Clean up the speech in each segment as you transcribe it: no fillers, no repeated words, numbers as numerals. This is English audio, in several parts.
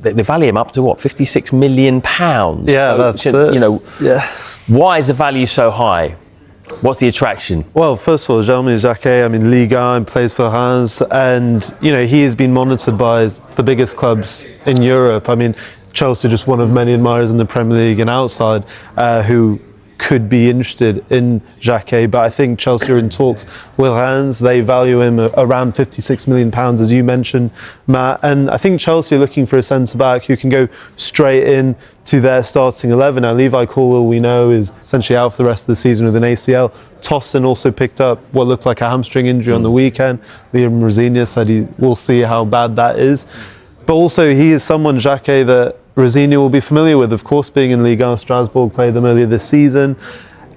they value him up to what, £56 million? Yeah, that's it. You know, yeah. Why is the value so high? What's the attraction? Well, first of all, Jeremy Jacquet, I mean, Ligue 1, plays for Rennes, and, you know, he has been monitored by the biggest clubs in Europe. I mean, Chelsea are just one of many admirers in the Premier League and outside who could be interested in Jacquet, but I think Chelsea are in talks with Rennes. They value him around £56 million, as you mentioned, Matt. And I think Chelsea are looking for a centre-back who can go straight in to their starting 11. Now, Levi Colwill, we know, is essentially out for the rest of the season with an ACL. Tostin also picked up what looked like a hamstring injury on the weekend. Liam Rosenior said we'll see how bad that is. But also, he is someone, Jacquet, that Rosenior will be familiar with, of course, being in Ligue 1. Strasbourg, played them earlier this season.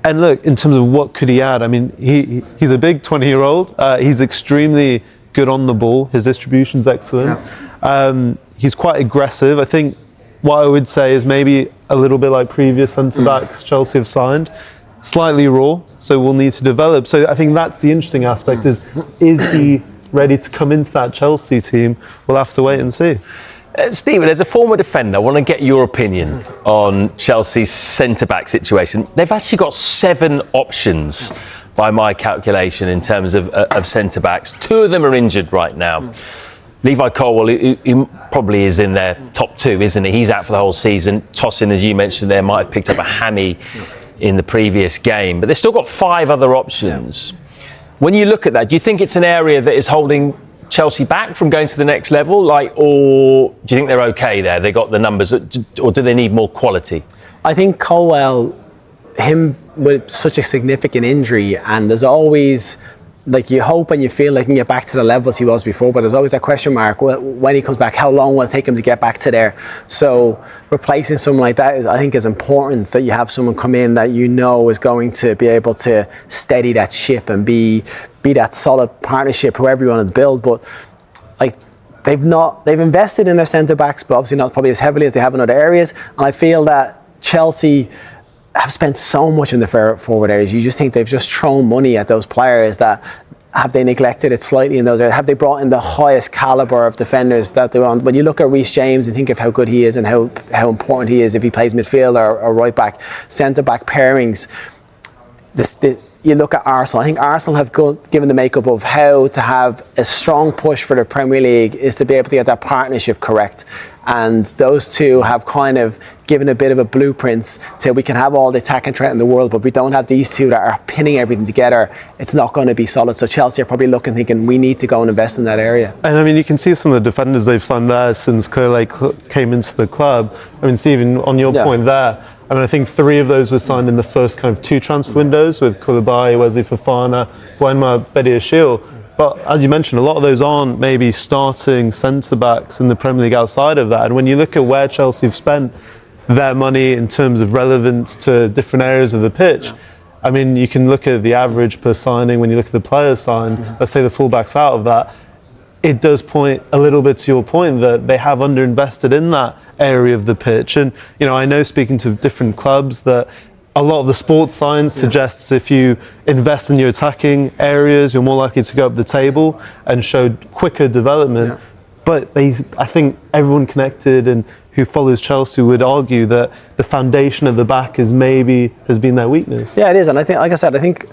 And look, in terms of what could he add, I mean, he's a big 20-year-old. He's extremely good on the ball. His distribution's excellent. Yeah. He's quite aggressive. I think what I would say is maybe a little bit like previous centre-backs Chelsea have signed. Slightly raw, so we'll need to develop. So I think that's the interesting aspect, is he ready to come into that Chelsea team? We'll have to wait and see. Stephen, as a former defender, I want to get your opinion on Chelsea's centre-back situation. They've actually got 7 options by my calculation in terms of centre-backs. 2 of them are injured right now. Levi Colwill, he probably is in their top 2, isn't he? He's out for the whole season. Tossin, as you mentioned there, might have picked up a hammy in the previous game. But they've still got 5 other options. When you look at that, do you think it's an area that is holding Chelsea back from going to the next level, or do you think they're okay there? They got the numbers, or do they need more quality? I think Colwill, him with such a significant injury, and there's always, like, you hope and you feel like he can get back to the levels he was before, but there's always that question mark, when he comes back, how long will it take him to get back to there? So replacing someone like that I think is important, that you have someone come in that you know is going to be able to steady that ship and be that solid partnership, whoever you want to build. But like, they've invested in their centre backs, but obviously not probably as heavily as they have in other areas. And I feel that Chelsea have spent so much in the forward areas. You just think they've just thrown money at those players. That have they neglected it slightly in those areas? Have they brought in the highest calibre of defenders that they want? When you look at Reece James and think of how good he is and how important he is if he plays midfield or right back, centre back pairings, you look at Arsenal. I think Arsenal have given the makeup of how to have a strong push for the Premier League is to be able to get that partnership correct. And those two have kind of given a bit of a blueprint so we can have all the attacking threat in the world, but if we don't have these two that are pinning everything together, it's not going to be solid. So Chelsea are probably looking, thinking, we need to go and invest in that area. And I mean, you can see some of the defenders they've signed there since Koulibaly came into the club. I mean, Stephen, on your point there, I mean, I think 3 of those were signed in the first kind of 2 transfer windows, with Koulibaly, Wesley Fofana, Bouyema, Bediashile. But as you mentioned, a lot of those aren't maybe starting centre-backs in the Premier League outside of that. And when you look at where Chelsea have spent their money in terms of relevance to different areas of the pitch, I mean, you can look at the average per signing when you look at the players signed, let's say the fullbacks out of that, it does point a little bit to your point that they have underinvested in that area of the pitch. And, you know, I know, speaking to different clubs, that a lot of the sports science suggests if you invest in your attacking areas, you're more likely to go up the table and show quicker development. But I think everyone connected and who follows Chelsea would argue that the foundation at the back has been their weakness. Yeah, it is. And I think, like I said, I think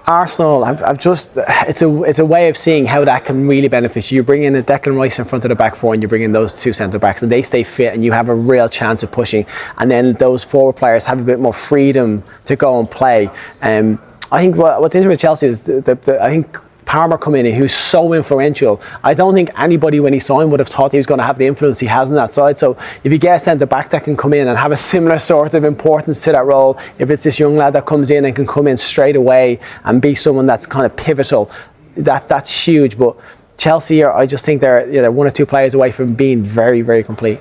Arsenal, it's a way of seeing how that can really benefit you. You bring in a Declan Rice in front of the back 4 and you bring in those 2 centre-backs and they stay fit and you have a real chance of pushing. And then those forward players have a bit more freedom to go and play. I think what's interesting with Chelsea is I think Palmer come in, who's so influential. I don't think anybody when he signed would have thought he was going to have the influence he has on that side. So if you get a centre back that can come in and have a similar sort of importance to that role, if it's this young lad that comes in and can come in straight away and be someone that's kind of pivotal, that's huge. But Chelsea, I just think they're 1 or 2 players away from being very, very complete.